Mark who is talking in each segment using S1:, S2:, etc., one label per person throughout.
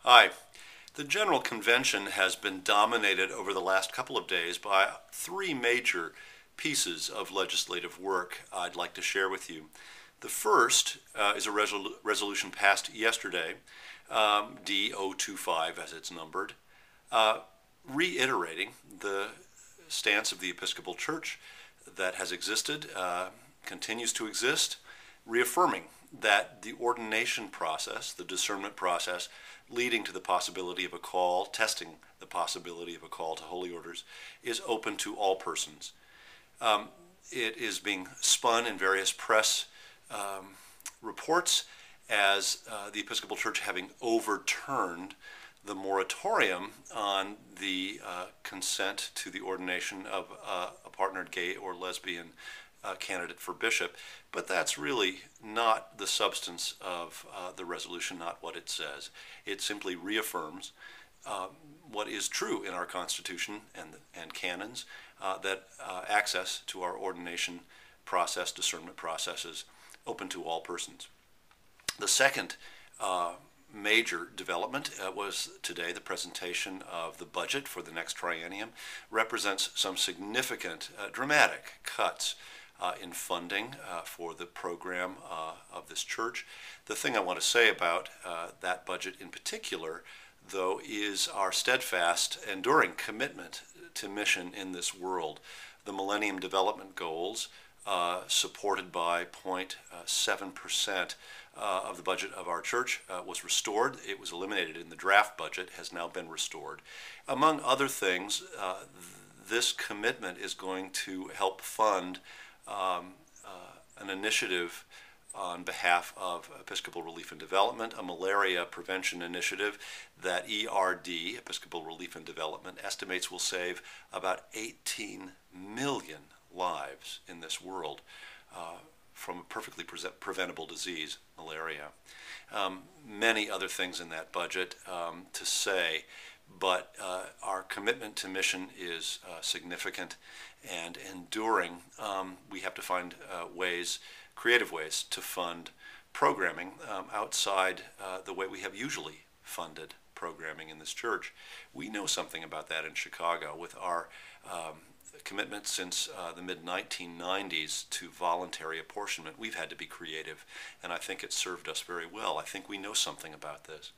S1: Hi. The General Convention has been dominated over the last couple of days by three major pieces of legislative work I'd like to share with you. The first is a resolution passed yesterday, D025 as it's numbered, reiterating the stance of the Episcopal Church that has existed, continues to exist, reaffirming that the ordination process, the discernment process, leading to the possibility of a call, testing the possibility of a call to holy orders, is open to all persons. It is being spun in various press reports as the Episcopal Church having overturned the moratorium on the consent to the ordination of a partnered gay or lesbian candidate for bishop, but that's really not the substance of the resolution, not what it says. It simply reaffirms what is true in our Constitution and canons, that access to our ordination process, discernment process, is open to all persons. The second major development was today the presentation of the budget for the next triennium. Represents some significant, dramatic cuts in funding for the program of this church. The thing I want to say about that budget in particular, though, is our steadfast, enduring commitment to mission in this world. The Millennium Development Goals, supported by 0.7% of the budget of our church, was restored. It was eliminated in the draft budget, has now been restored. Among other things, this commitment is going to help fund an initiative on behalf of Episcopal Relief and Development, a malaria prevention initiative that ERD, Episcopal Relief and Development, estimates will save about 18 million lives in this world from a perfectly preventable disease, malaria. Many other things in that budget to say, but our commitment to mission is significant and enduring. We have to find ways, creative ways, to fund programming outside the way we have usually funded programming in this church. We know something about that in Chicago with our commitment since the mid-1990s to voluntary apportionment. We've had to be creative, and I think it's served us very well. I think we know something about this.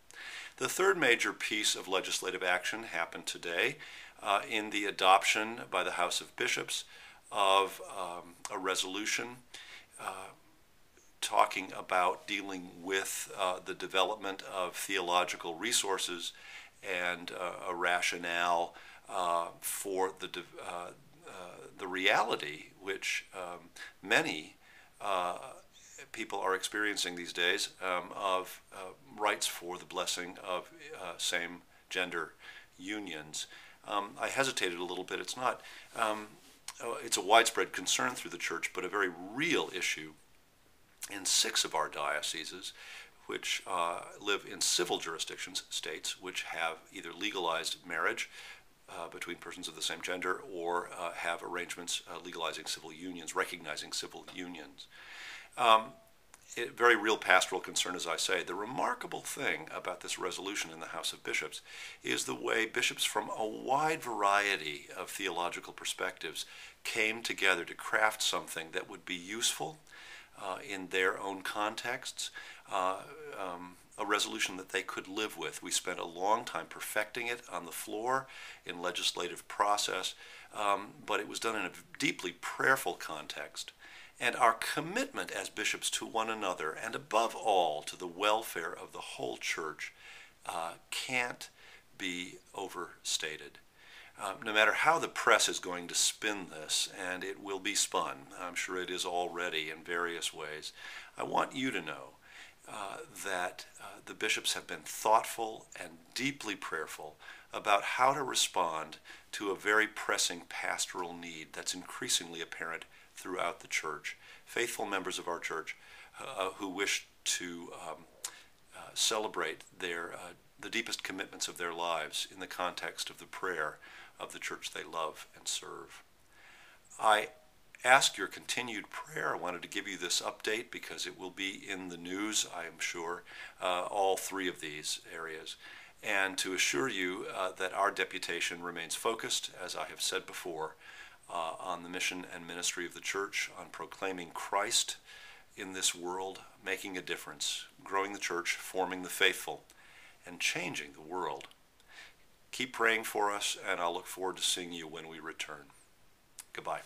S1: The third major piece of legislative action happened today in the adoption by the House of Bishops of a resolution talking about dealing with the development of theological resources and a rationale for the reality which many people are experiencing these days of rights for the blessing of same-gender unions. I hesitated a little bit. It's not. It's a widespread concern through the church, but a very real issue in 6 of our dioceses, which live in civil jurisdictions, states which have either legalized marriage between persons of the same gender or have arrangements legalizing civil unions, recognizing civil unions. Very real pastoral concern, as I say. The remarkable thing about this resolution in the House of Bishops is the way bishops from a wide variety of theological perspectives came together to craft something that would be useful in their own contexts, a resolution that they could live with. We spent a long time perfecting it on the floor in legislative process, but it was done in a deeply prayerful context. And our commitment as bishops to one another, and above all to the welfare of the whole church, can't be overstated. No matter how the press is going to spin this, and it will be spun, I'm sure it is already in various ways, I want you to know that the bishops have been thoughtful and deeply prayerful about how to respond to a very pressing pastoral need that's increasingly apparent throughout the church. Faithful members of our church who wish to celebrate the deepest commitments of their lives in the context of the prayer of the church they love and serve. I ask your continued prayer. I wanted to give you this update because it will be in the news, I am sure, all 3 of these areas. and to assure you that our deputation remains focused, as I have said before, on the mission and ministry of the Church, on proclaiming Christ in this world, making a difference, growing the Church, forming the faithful, and changing the world. Keep praying for us, and I'll look forward to seeing you when we return. Goodbye.